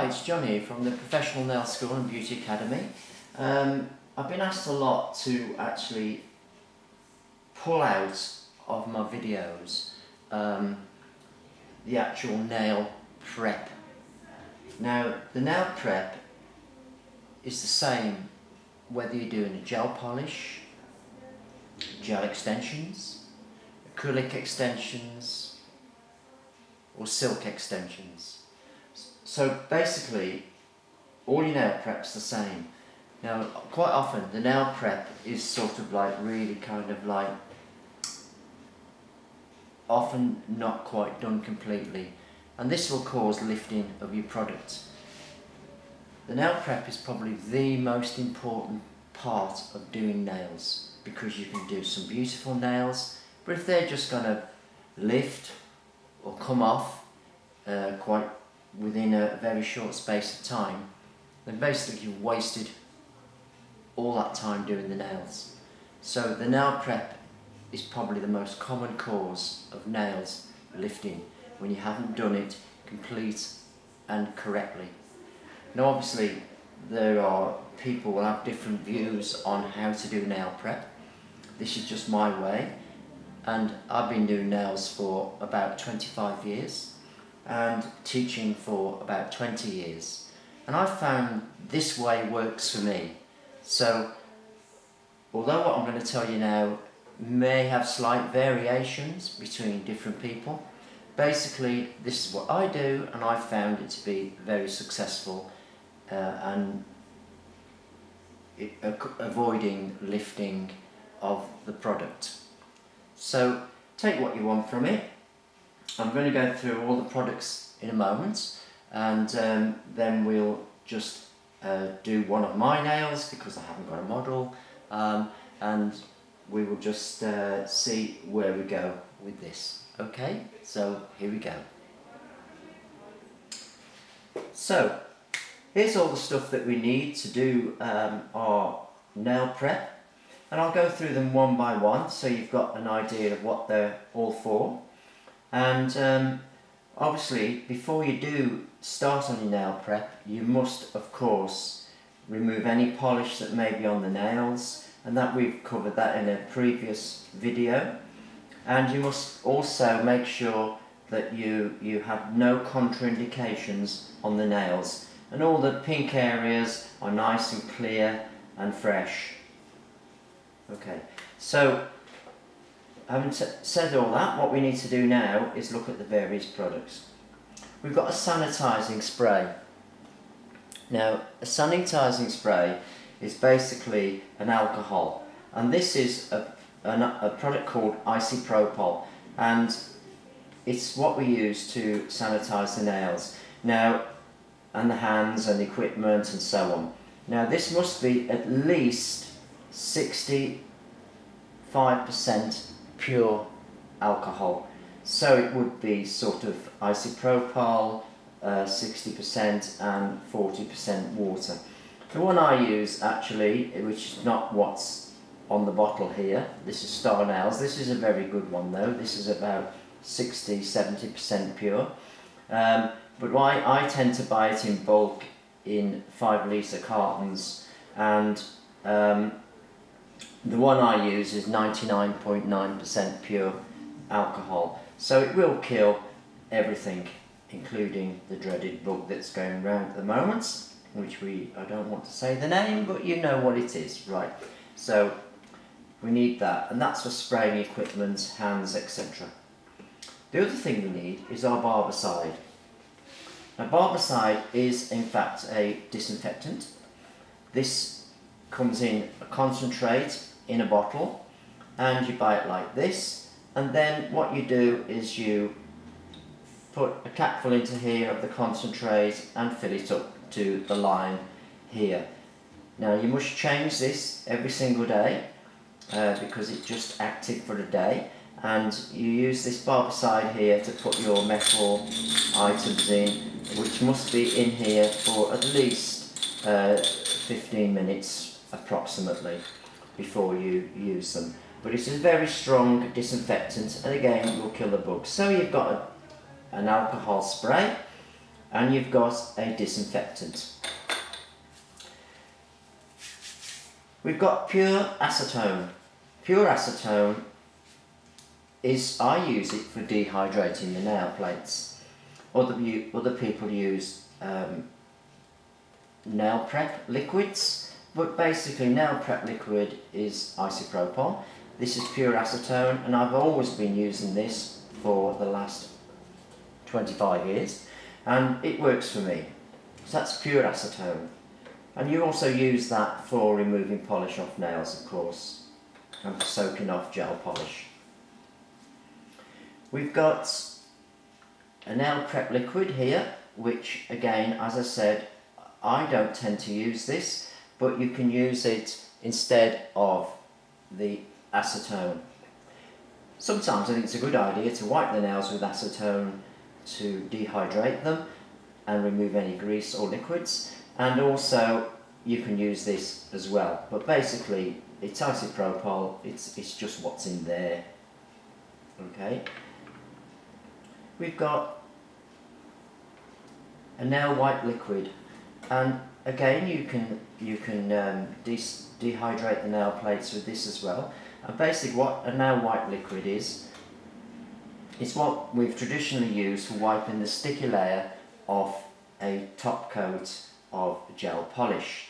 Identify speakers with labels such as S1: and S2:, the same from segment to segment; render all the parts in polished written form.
S1: it's John here from the Professional Nail School and Beauty Academy. I've been asked a lot to actually pull out of my videos the actual nail prep. Now, the nail prep is the same whether you're doing a gel polish, gel extensions, acrylic extensions, or silk extensions. So basically, all your nail prep's the same. Now, quite often the nail prep is sort of like really kind of like often not quite done completely, and this will cause lifting of your product. The nail prep is probably the most important part of doing nails, because you can do some beautiful nails, but if they're just going to lift or come off quite within a very short space of time, then basically you've wasted all that time doing the nails. So the nail prep is probably the most common cause of nails lifting when you haven't done it complete and correctly. Now obviously there are people will have different views on how to do nail prep. This is just my way, and I've been doing nails for about 25 years and teaching for about 20 years, and I found this way works for me. So although what I'm going to tell you now may have slight variations between different people, basically this is what I do, and I found it to be very successful and avoiding lifting of the product. So take what you want from it. I'm going to go through all the products in a moment, and then we'll just do one of my nails because I haven't got a model, and we will just see where we go with this. Okay, so here we go. So here's all the stuff that we need to do our nail prep, and I'll go through them one by one so you've got an idea of what they're all for. And obviously before you do start on your nail prep, you must of course remove any polish that may be on the nails, and that we've covered that in a previous video. And you must also make sure that you have no contraindications on the nails, and all the pink areas are nice and clear and fresh. Okay, so having said all that, what we need to do now is look at the various products. We've got a sanitizing spray. Now, a sanitizing spray is basically an alcohol, and this is a product called isopropyl, and it's what we use to sanitize the nails now, and the hands and the equipment and so on. Now this must be at least 65% pure alcohol, so it would be sort of isopropyl, 60% and 40% water. The one I use actually, which is not what's on the bottle here, this is Star Nails. This is a very good one though. This is about 60-70% pure. But I tend to buy it in bulk in 5 litre cartons, and the one I use is 99.9% pure alcohol. So it will kill everything, including the dreaded bug that's going around at the moment, which I don't want to say the name, but you know what it is, right? So we need that, and that's for spraying equipment, hands, etc. The other thing we need is our barbicide. Now barbicide is in fact a disinfectant. This comes in a concentrate in a bottle, and you buy it like this, and then what you do is you put a capful into here of the concentrate and fill it up to the line here. Now you must change this every single day because it's just active for a day, and you use this barbicide here to put your metal items in, which must be in here for at least 15 minutes approximately before you use them. But it's a very strong disinfectant, and again it will kill the bugs. So you've got an alcohol spray, and you've got a disinfectant. We've got pure acetone. Pure acetone I use it for dehydrating the nail plates. Other people use nail prep liquids, but basically nail prep liquid is isopropyl. This is pure acetone, and I've always been using this for the last 25 years, and it works for me. So that's pure acetone. And you also use that for removing polish off nails, of course, and for soaking off gel polish. We've got a nail prep liquid here, which again, as I said, I don't tend to use this, but you can use it instead of the acetone. Sometimes I think it's a good idea to wipe the nails with acetone to dehydrate them and remove any grease or liquids, and also you can use this as well, but basically it's isopropyl, it's just what's in there. Okay, we've got a nail white liquid, and again you can dehydrate the nail plates with this as well. And basically what a nail white liquid is, it's what we've traditionally used for wiping the sticky layer off a top coat of gel polish.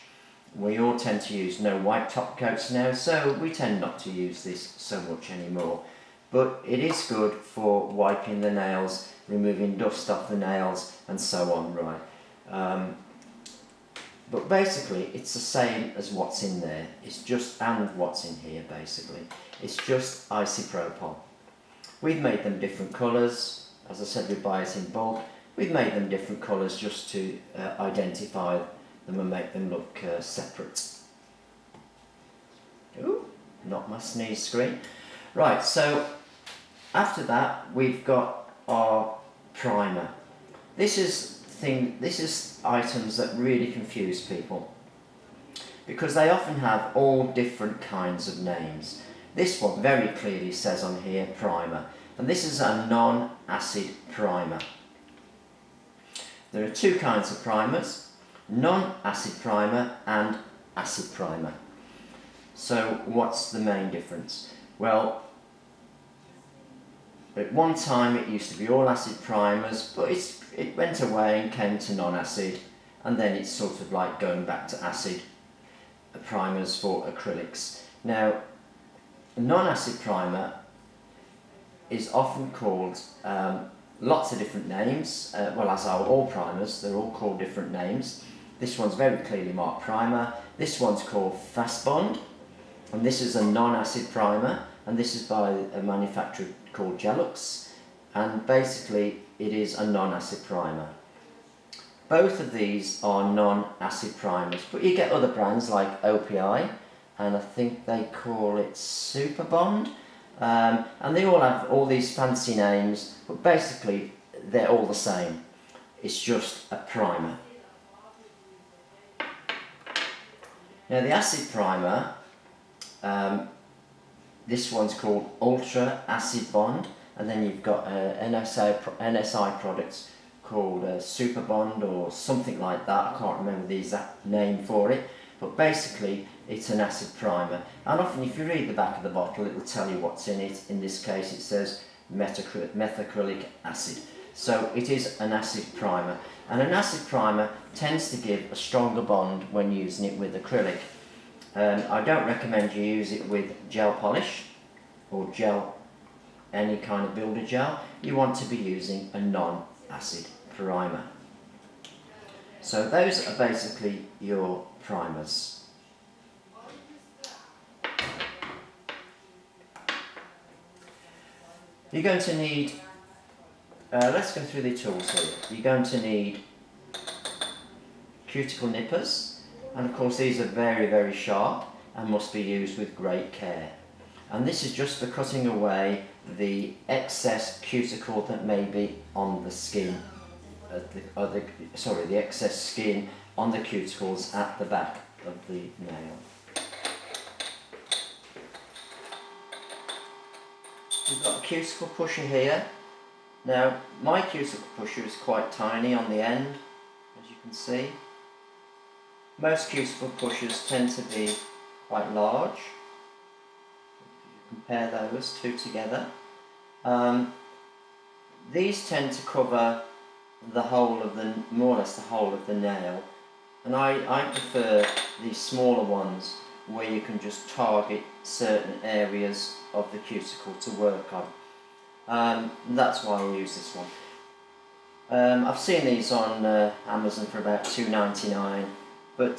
S1: We all tend to use no white top coats now, so we tend not to use this so much anymore. But it is good for wiping the nails, removing dust off the nails, and so on, right? But basically it's the same as what's in there. It's just, and what's in here basically. It's just isopropyl. We've made them different colours. As I said, we buy it in bulk. We've made them different colours just to identify them and make them look separate. Ooh, not my sneeze screen. Right, so after that we've got our primer. This is items that really confuse people, because they often have all different kinds of names. This one very clearly says on here primer, and this is a non-acid primer. There are two kinds of primers, non-acid primer and acid primer. So what's the main difference? Well, at one time it used to be all acid primers, but it went away and came to non-acid, and then it's sort of like going back to acid primers for acrylics. Now, a non-acid primer is often called lots of different names, well, as are all primers, they're all called different names. This one's very clearly marked primer, this one's called Fast Bond, and this is a non-acid primer, and this is by a manufacturer called Gelux, and basically it is a non-acid primer. Both of these are non-acid primers, but you get other brands like OPI, and I think they call it Super Bond, and they all have all these fancy names, but basically they're all the same. It's just a primer. Now the acid primer, this one's called Ultra Acid Bond, and then you've got NSI products called Super Bond or something like that. I can't remember the exact name for it, but basically it's an acid primer, and often if you read the back of the bottle it will tell you what's in it. In this case it says methacrylic acid, so it is an acid primer, and an acid primer tends to give a stronger bond when using it with acrylic. I don't recommend you use it with gel polish or gel, any kind of builder gel. You want to be using a non-acid primer. So those are basically your primers. You're going to need, let's go through the tools here. You're going to need cuticle nippers, and of course these are very, very sharp and must be used with great care. And this is just for cutting away the excess cuticle that may be on the skin, the excess skin on the cuticles at the back of the nail. We've got a cuticle pusher here, Now my cuticle pusher is quite tiny on the end, as you can see. Most cuticle pushers tend to be quite large. If you compare those two together. These tend to cover the whole of the, more or less the whole of the nail, and I prefer these smaller ones where you can just target certain areas of the cuticle to work on. That's why I use this one. I've seen these on Amazon for about $2.99, but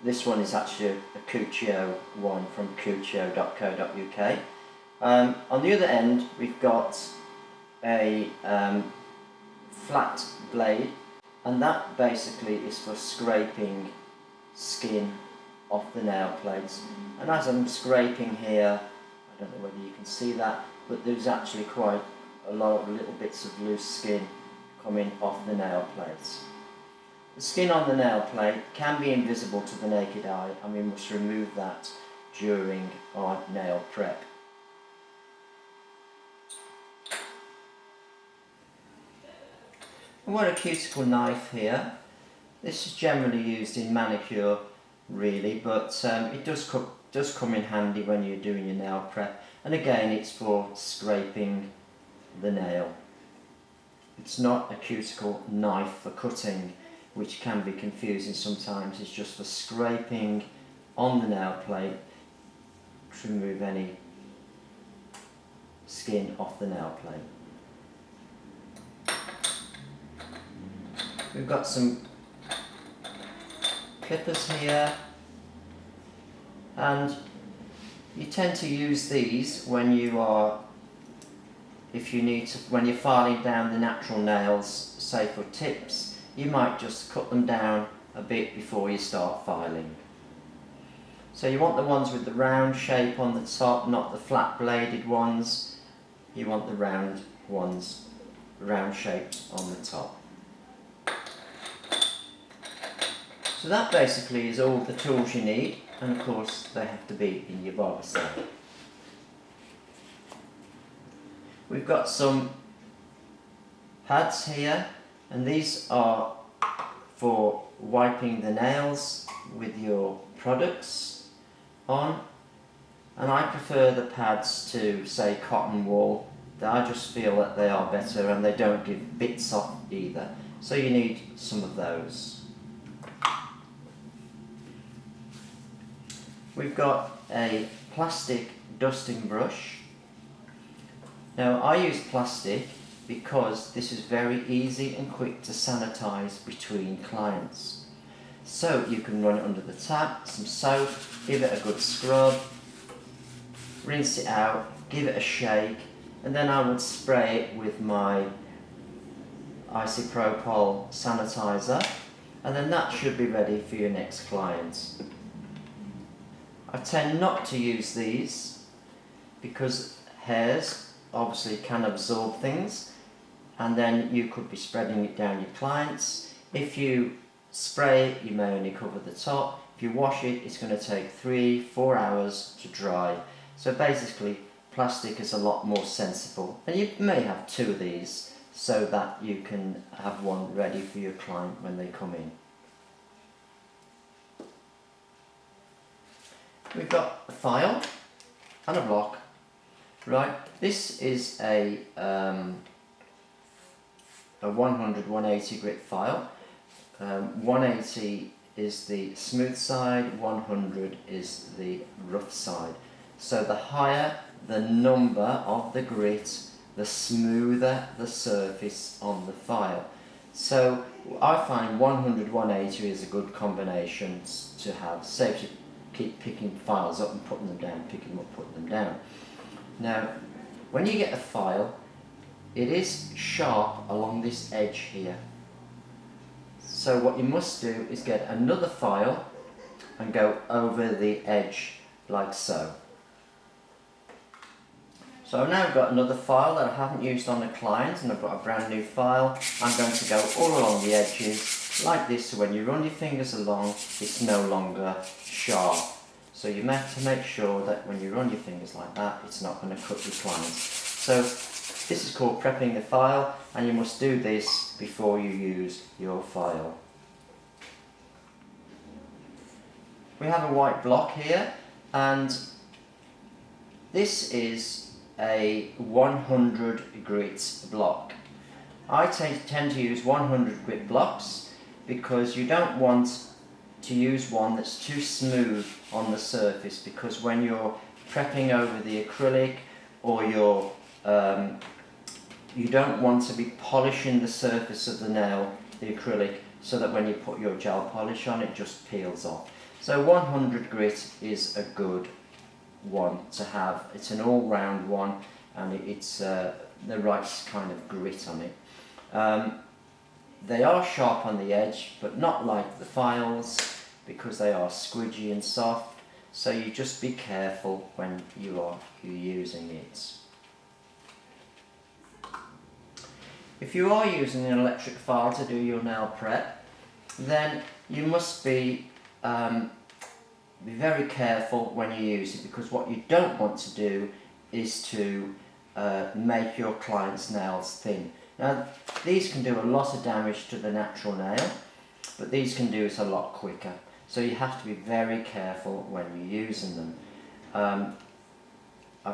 S1: this one is actually a Cutio one from cutio.co.uk. On the other end we've got a flat blade, and that basically is for scraping skin off the nail plates. And as I'm scraping here, I don't know whether you can see that, but there's actually quite a lot of little bits of loose skin coming off the nail plates. The skin on the nail plate can be invisible to the naked eye, and we must remove that during our nail prep. I've got a cuticle knife here. This is generally used in manicure really, but it does come in handy when you're doing your nail prep, and again it's for scraping the nail. It's not a cuticle knife for cutting, which can be confusing sometimes. It's just for scraping on the nail plate to remove any skin off the nail plate. We've got some clippers here, and you tend to use these when you are, when you're filing down the natural nails, say for tips, you might just cut them down a bit before you start filing. So you want the ones with the round shape on the top, not the flat bladed ones. You want the round ones, round shapes on the top. So that basically is all the tools you need, and of course they have to be in your barber set. We've got some pads here, and these are for wiping the nails with your products on, and I prefer the pads to, say, cotton wool. I just feel that they are better and they don't give bits off either, so you need some of those. We've got a plastic dusting brush. Now I use plastic because this is very easy and quick to sanitize between clients. So you can run it under the tap, some soap, give it a good scrub, rinse it out, give it a shake, and then I would spray it with my isopropyl sanitizer, and then that should be ready for your next client. I tend not to use these because hairs obviously can absorb things, and then you could be spreading it down your clients. If you spray it, you may only cover the top. If you wash it, it's going to take 3-4 hours to dry. So basically plastic is a lot more sensible, and you may have 2 of these so that you can have one ready for your client when they come in. We've got a file and a block. Right, this is a 100-180 grit file. 180 is the smooth side, 100 is the rough side. So the higher the number of the grit, the smoother the surface on the file. So I find 100-180 is a good combination to have. Saves you keep picking files up and putting them down, picking them up, putting them down. Now, when you get a file, it is sharp along this edge here. So what you must do is get another file and go over the edge like so. So I've now got another file that I haven't used on a client, and I've got a brand new file. I'm going to go all along the edges like this, so when you run your fingers along, it's no longer sharp. So you have to make sure that when you run your fingers like that, it's not going to cut your clients. So This is called prepping the file, and you must do this before you use your file. We have a white block here, and this is a 100 grit block. I tend to use 100 grit blocks because you don't want to use one that's too smooth on the surface, because when you're prepping over the acrylic or you don't want to be polishing the surface of the nail, the acrylic, so that when you put your gel polish on it just peels off. So 100 grit is a good one to have. It's an all-round one, and it's the right kind of grit on it. They are sharp on the edge, but not like the files, because they are squidgy and soft, so you just be careful when you're using it. If you are using an electric file to do your nail prep, then you must be very careful when you use it, because what you don't want to do is to make your client's nails thin. Now, these can do a lot of damage to the natural nail, but these can do it a lot quicker. So you have to be very careful when you're using them.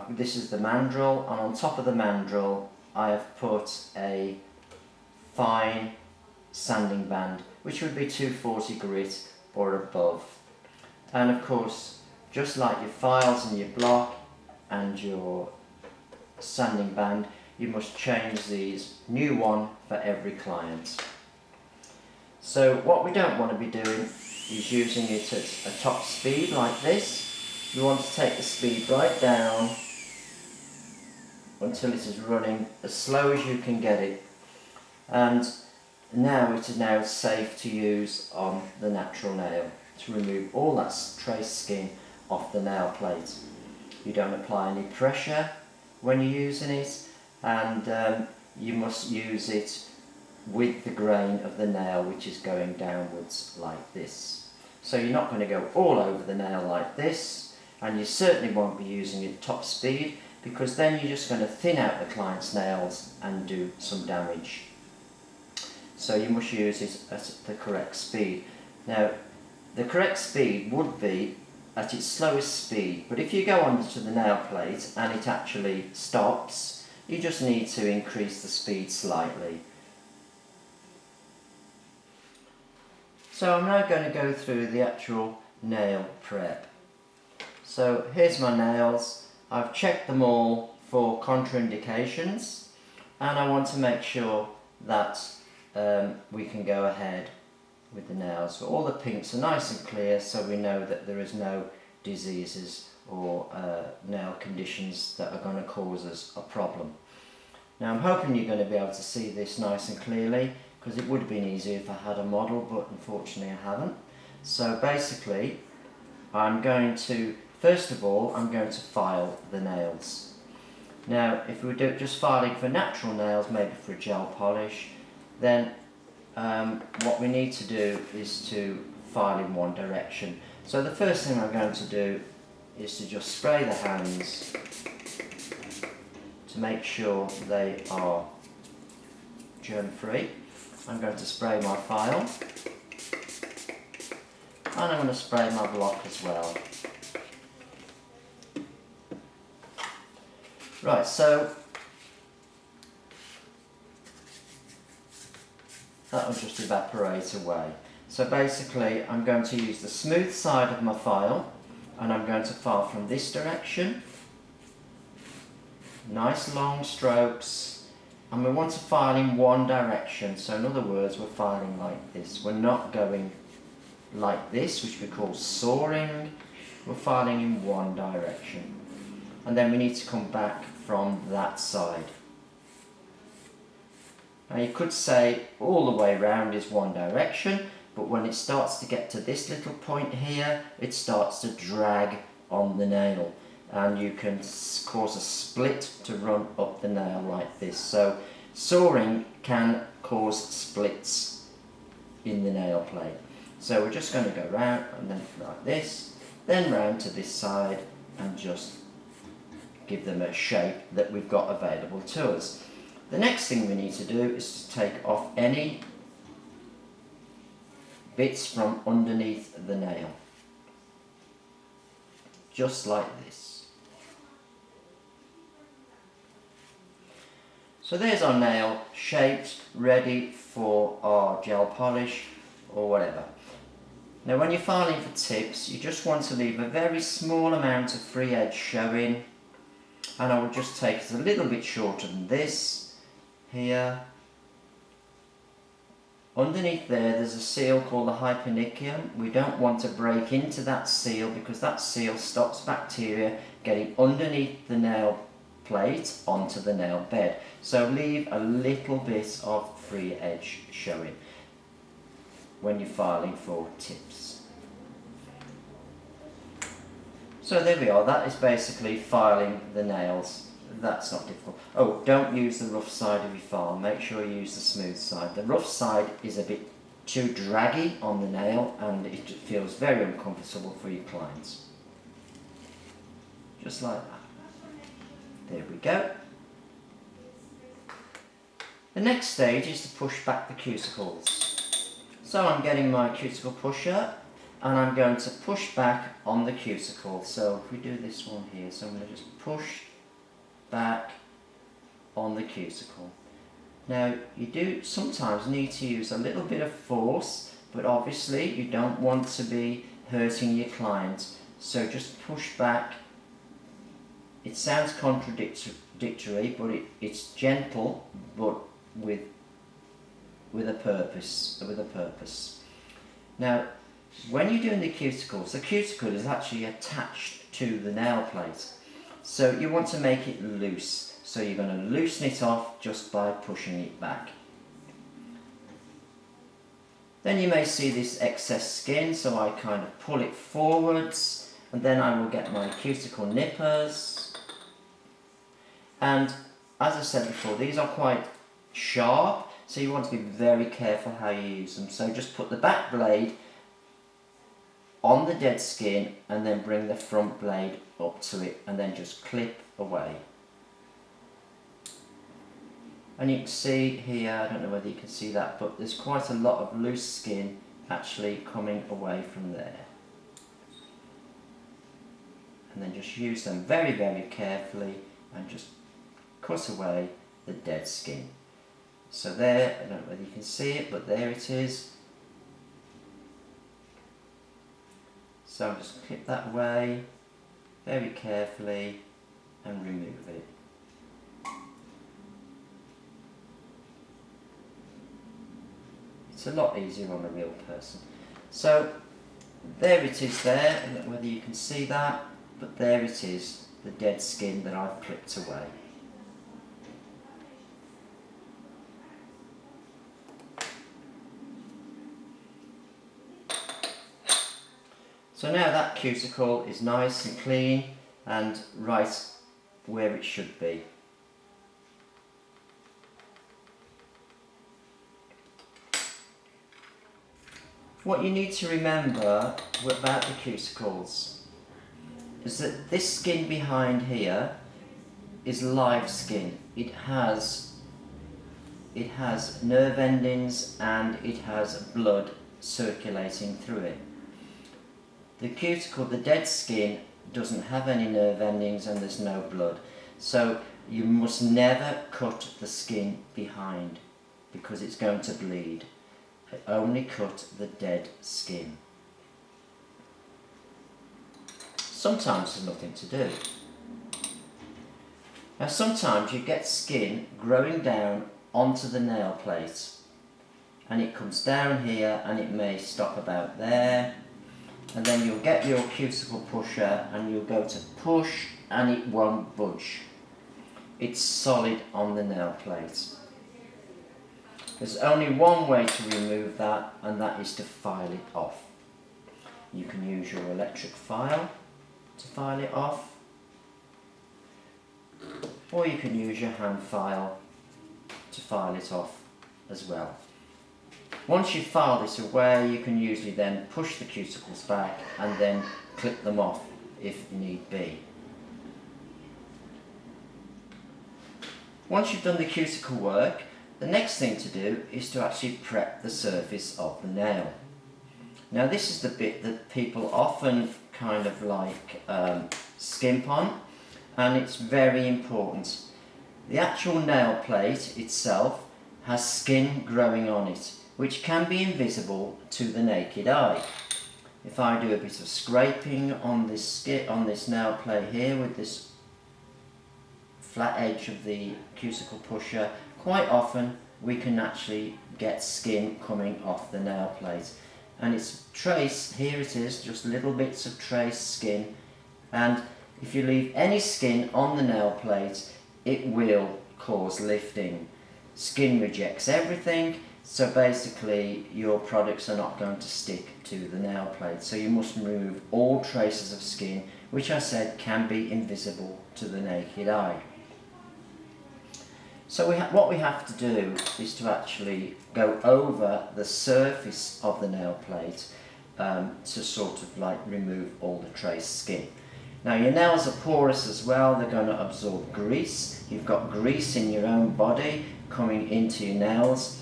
S1: This is the mandrel, and on top of the mandrel I have put a fine sanding band, which would be 240 grit or above. And of course, just like your files and your block and your sanding band, you must change these, new one for every client. So what we don't want to be doing is using it at a top speed like this. You want to take the speed right down until it is running as slow as you can get it. And now it is now safe to use on the natural nail to remove all that trace skin off the nail plate. You don't apply any pressure when you're using it, and you must use it with the grain of the nail, which is going downwards like this. So you're not going to go all over the nail like this, and you certainly won't be using it top speed, because then you're just going to thin out the client's nails and do some damage. So you must use it at the correct speed. Now, the correct speed would be at its slowest speed, but if you go onto the nail plate and it actually stops, you just need to increase the speed slightly. So I'm now going to go through the actual nail prep. So here's my nails. I've checked them all for contraindications, and I want to make sure that we can go ahead with the nails. So all the pinks are nice and clear, so we know that there is no diseases or nail conditions that are going to cause us a problem. Now, I'm hoping you're going to be able to see this nice and clearly, because it would have been easier if I had a model, but unfortunately I haven't. So basically, I'm going to, first of all, I'm going to file the nails. Now, if we were just filing for natural nails, maybe for a gel polish, then what we need to do is to file in one direction. So the first thing I'm going to do is to just spray the hands to make sure they are germ-free. I'm going to spray my file, and I'm going to spray my block as well. Right, so that will just evaporate away. So basically I'm going to use the smooth side of my file, and I'm going to file from this direction. Nice long strokes. And we want to file in one direction, so in other words, we're filing like this. We're not going like this, which we call sawing. We're filing in one direction. And then we need to come back from that side. Now you could say all the way round is one direction, but when it starts to get to this little point here, it starts to drag on the nail, and you can cause a split to run up the nail like this. So sawing can cause splits in the nail plate. So we're just going to go round and then like this, then round to this side, and just give them a shape that we've got available to us. The next thing we need to do is to take off any bits from underneath the nail, just like this. So there's our nail shaped, ready for our gel polish or whatever. Now when you're filing for tips, you just want to leave a very small amount of free edge showing, and I will just take it a little bit shorter than this here. Underneath there's a seal called the hypernicum. We don't want to break into that seal because that seal stops bacteria getting underneath the nail plate onto the nail bed. So leave a little bit of free edge showing when you're filing for tips. So there we are, that is basically filing the nails. That's not difficult. Oh, don't use the rough side of your file, make sure you use the smooth side. The rough side is a bit too draggy on the nail and it feels very uncomfortable for your clients. Just like that. There we go. The next stage is to push back the cuticles. So I'm getting my cuticle pusher and I'm going to push back on the cuticle. So if we do this one here, so I'm going to just push back on the cuticle. Now you do sometimes need to use a little bit of force, but obviously you don't want to be hurting your client, so just push back. It sounds contradictory, but it's gentle, but with a purpose. Now when you're doing the cuticles, the cuticle is actually attached to the nail plate. So you want to make it loose, so you're going to loosen it off just by pushing it back. Then you may see this excess skin, so I kind of pull it forwards, and then I will get my cuticle nippers. And as I said before, these are quite sharp, so you want to be very careful how you use them. So just put the back blade on the dead skin and then bring the front blade up to it and then just clip away. And you can see here, I don't know whether you can see that, but there's quite a lot of loose skin actually coming away from there. And then just use them very, very carefully and just cut away the dead skin. So there, I don't know whether you can see it, but there it is. So I'll just clip that away very carefully and remove it. It's a lot easier on a real person. So there it is there, I don't know whether you can see that, but there it is, the dead skin that I've clipped away. So now that cuticle is nice and clean and right where it should be. What you need to remember about the cuticles is that this skin behind here is live skin. It has nerve endings and it has blood circulating through it. The cuticle, the dead skin, doesn't have any nerve endings and there's no blood. So you must never cut the skin behind because it's going to bleed. Only cut the dead skin. Sometimes there's nothing to do. Now sometimes you get skin growing down onto the nail plate and it comes down here and it may stop about there. And then you'll get your cuticle pusher and you'll go to push and it won't budge. It's solid on the nail plate. There's only one way to remove that, and that is to file it off. You can use your electric file to file it off, or you can use your hand file to file it off as well. Once you file this away, you can usually then push the cuticles back and then clip them off if need be. Once you've done the cuticle work, the next thing to do is to actually prep the surface of the nail. Now this is the bit that people often kind of like skimp on, and it's very important. The actual nail plate itself has skin growing on it, which can be invisible to the naked eye. If I do a bit of scraping on this nail plate here with this flat edge of the cuticle pusher, quite often we can actually get skin coming off the nail plate. And it's trace, here it is, just little bits of trace skin, and if you leave any skin on the nail plate, it will cause lifting. Skin rejects everything, so basically your products are not going to stick to the nail plate. So you must remove all traces of skin, which I said can be invisible to the naked eye. So what we have to do is to actually go over the surface of the nail plate to sort of like remove all the trace skin. Now your nails are porous as well, they're going to absorb grease. You've got grease in your own body coming into your nails,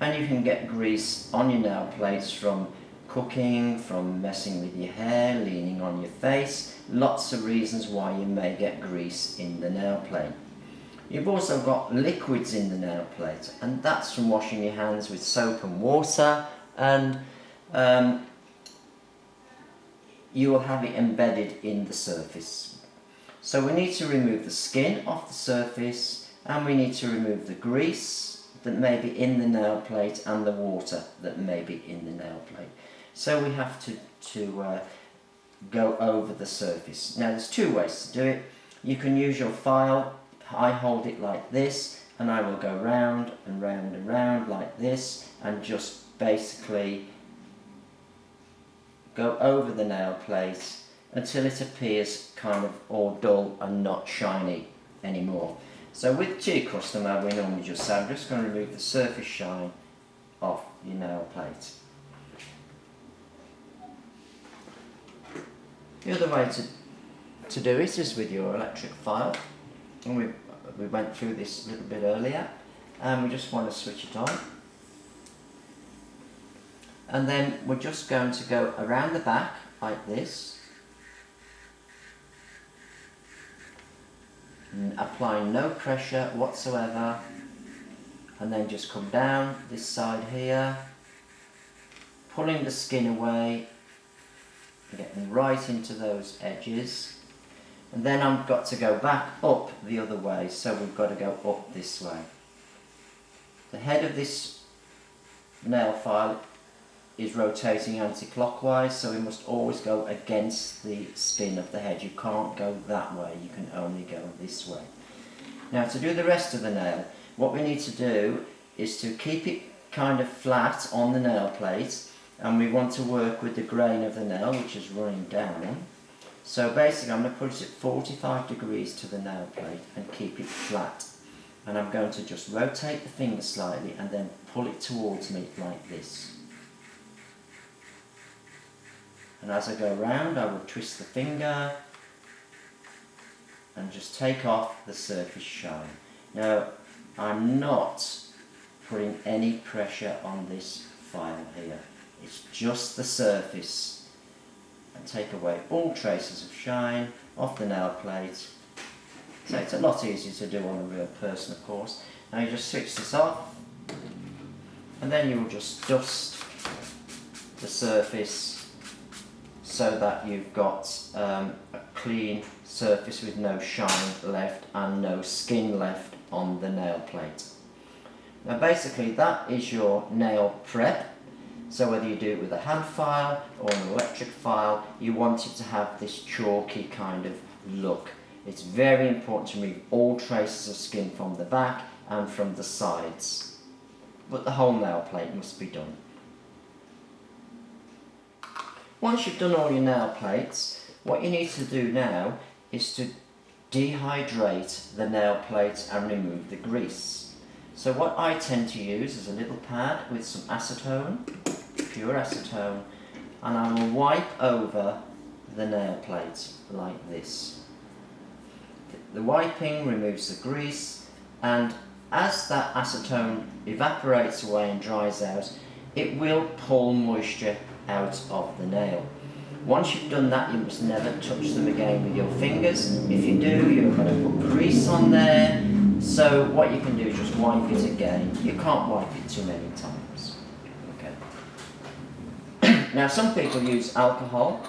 S1: and you can get grease on your nail plates from cooking, from messing with your hair, leaning on your face. Lots of reasons why you may get grease in the nail plate. You've also got liquids in the nail plate, and that's from washing your hands with soap and water, and you will have it embedded in the surface. So we need to remove the skin off the surface, and we need to remove the grease that may be in the nail plate and the water that may be in the nail plate. So we have to go over the surface. Now there's two ways to do it. You can use your file. I hold it like this, and I will go round and round and round like this, and just basically go over the nail plate until it appears kind of all dull and not shiny anymore. So with Tea Customer, we normally just say, I'm just going to remove the surface shine off your nail plate. The other way to do it is with your electric file. And we went through this a little bit earlier, and we just want to switch it on, and then we're just going to go around the back like this, and applying no pressure whatsoever, and then just come down this side here, pulling the skin away, getting right into those edges. And then I've got to go back up the other way, so we've got to go up this way. The head of this nail file is rotating anti-clockwise, so we must always go against the spin of the head. You can't go that way, you can only go this way. Now to do the rest of the nail, what we need to do is to keep it kind of flat on the nail plate, and we want to work with the grain of the nail, which is running down. So basically I'm going to put it at 45 degrees to the nail plate and keep it flat. And I'm going to just rotate the finger slightly and then pull it towards me like this. And as I go round, I will twist the finger and just take off the surface shine. Now, I'm not putting any pressure on this file here. It's just the surface. And take away all traces of shine off the nail plate. So it's a lot easier to do on a real person, of course. Now you just switch this off, and then you will just dust the surface so that you've got a clean surface with no shine left and no skin left on the nail plate. Now basically that is your nail prep. So whether you do it with a hand file or an electric file, you want it to have this chalky kind of look. It's very important to remove all traces of skin from the back and from the sides. But the whole nail plate must be done. Once you've done all your nail plates, what you need to do now is to dehydrate the nail plate and remove the grease. So what I tend to use is a little pad with some acetone, pure acetone, and I will wipe over the nail plate like this. The wiping removes the grease, and as that acetone evaporates away and dries out, it will pull moisture out of the nail. Once you've done that, you must never touch them again with your fingers. If you do, you're going to put grease on there. So what you can do is just wipe it again. You can't wipe it too many times. Okay. Now some people use alcohol,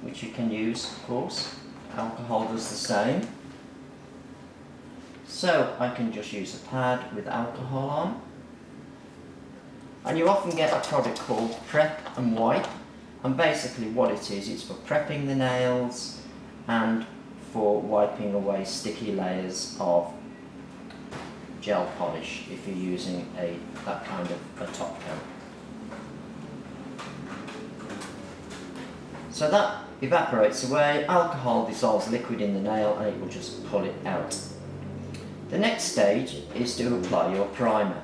S1: which you can use, of course. Alcohol does the same. So I can just use a pad with alcohol on. And you often get a product called Prep and Wipe. And basically what it is, it's for prepping the nails and for wiping away sticky layers of gel polish if you're using that kind of a top coat. So that evaporates away, alcohol dissolves liquid in the nail and it will just pull it out. The next stage is to apply your primer.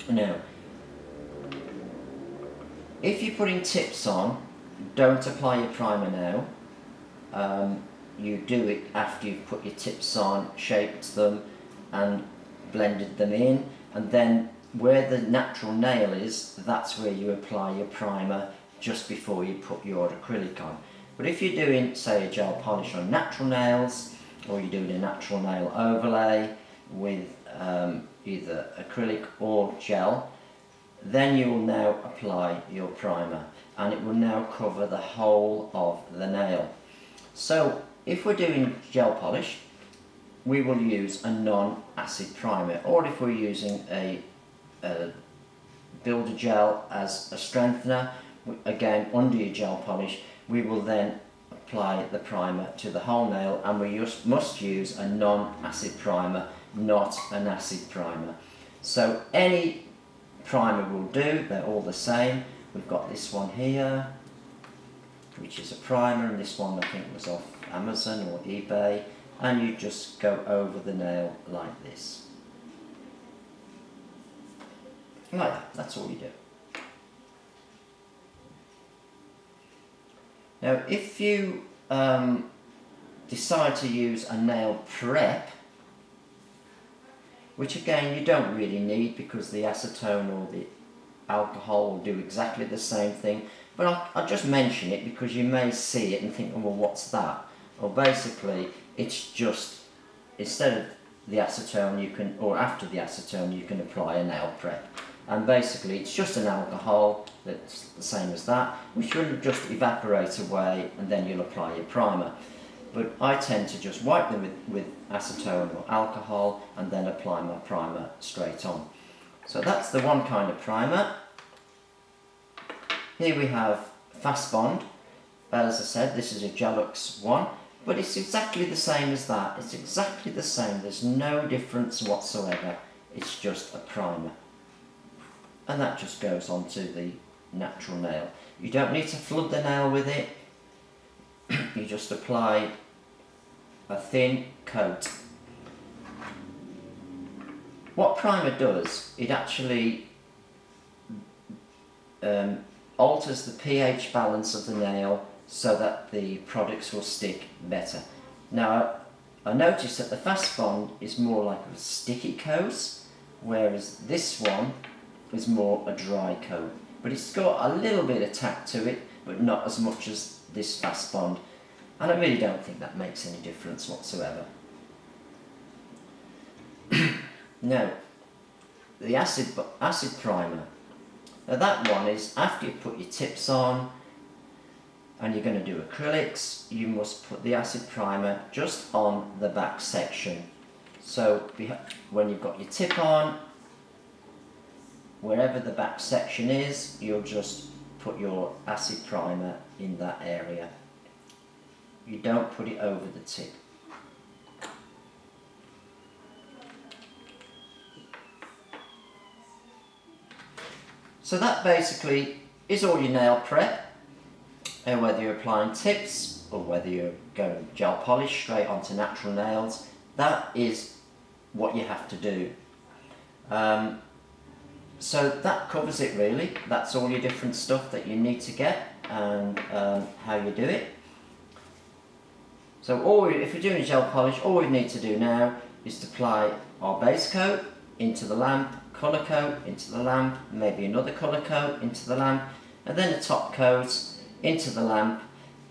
S1: Now, if you're putting tips on, don't apply your primer now. You do it after you've put your tips on, shaped them and blended them in, and then where the natural nail is, that's where you apply your primer just before you put your acrylic on. But if you're doing, say, a gel polish on natural nails, or you're doing a natural nail overlay with either acrylic or gel, then you will now apply your primer and it will now cover the whole of the nail. So if we're doing gel polish, we will use a non-acid primer, or if we're using a builder gel as a strengthener, again under your gel polish, we will then apply the primer to the whole nail, and we must use a non-acid primer, not an acid primer. So any primer will do, they're all the same. We've got this one here, which is a primer, and this one I think was off Amazon or eBay, and you just go over the nail like this. Like that, that's all you do. Now if you decide to use a nail prep, which again you don't really need because the acetone or the alcohol will do exactly the same thing, but I'll just mention it because you may see it and think, oh, well, what's that? Well, basically it's just, instead of the acetone you can, or after the acetone you can apply a nail prep, and basically it's just an alcohol that's the same as that, which will just evaporate away and then you'll apply your primer. But I tend to just wipe them with acetone or alcohol and then apply my primer straight on. So that's the one kind of primer. Here we have Fast Bond. As I said, this is a Gelux one, but it's exactly the same as that. It's exactly the same. There's no difference whatsoever. It's just a primer. And that just goes onto the natural nail. You don't need to flood the nail with it. You just apply a thin coat. What primer does, it actually alters the pH balance of the nail so that the products will stick better. Now I noticed that the Fast Bond is more like a sticky coat, whereas this one is more a dry coat. But it's got a little bit of tack to it, but not as much as this Fast Bond. And I really don't think that makes any difference whatsoever. Now, the acid primer. Now that one is after you put your tips on and you're going to do acrylics, you must put the acid primer just on the back section. So when you've got your tip on, wherever the back section is, you'll just put your acid primer in that area. You don't put it over the tip. So that basically is all your nail prep, and whether you're applying tips or whether you're going gel polish straight onto natural nails, that is what you have to do. So that covers it really. That's all your different stuff that you need to get and how you do it. So if you're doing gel polish, all we need to do now is to apply our base coat into the lamp, colour coat into the lamp, maybe another colour coat into the lamp, and then a top coat into the lamp.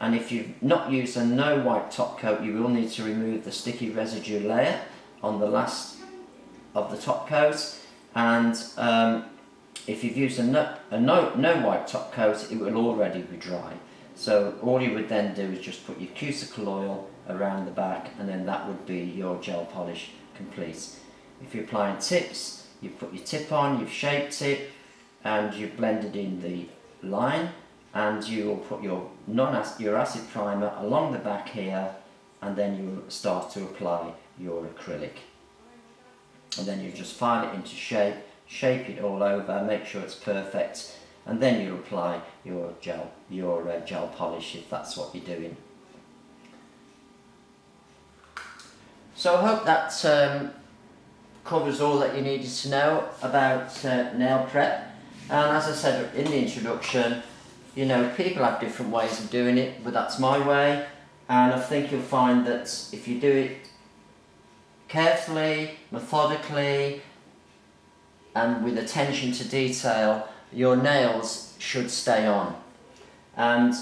S1: And if you've not used a no wipe top coat, you will need to remove the sticky residue layer on the last of the top coat. And if you've used a no wipe top coat, it will already be dry. So all you would then do is just put your cuticle oil around the back, and then that would be your gel polish complete. If you're applying tips, you've put your tip on, you've shaped it, and you've blended in the line, and you will put your acid primer along the back here, and then you will start to apply your acrylic. And then you just file it into shape, shape it all over, make sure it's perfect, and then you apply your gel polish if that's what you're doing. So I hope that covers all that you needed to know about nail prep. And as I said in the introduction, you know, people have different ways of doing it, but that's my way. And I think you'll find that if you do it carefully, methodically, and with attention to detail, your nails should stay on. And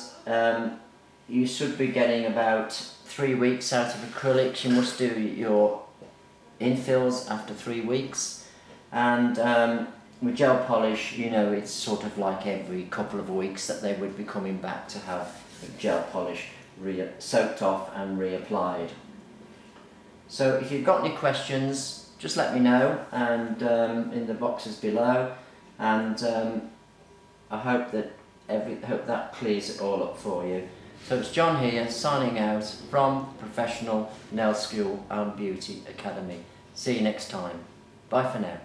S1: you should be getting about 3 weeks out of acrylics. You must do your infills after 3 weeks. And with gel polish, you know, it's sort of like every couple of weeks that they would be coming back to have gel polish soaked off and reapplied. So if you've got any questions, just let me know, and in the boxes below, and I hope that clears it all up for you. So it's John here, signing out from Professional Nail School and Beauty Academy. See you next time. Bye for now.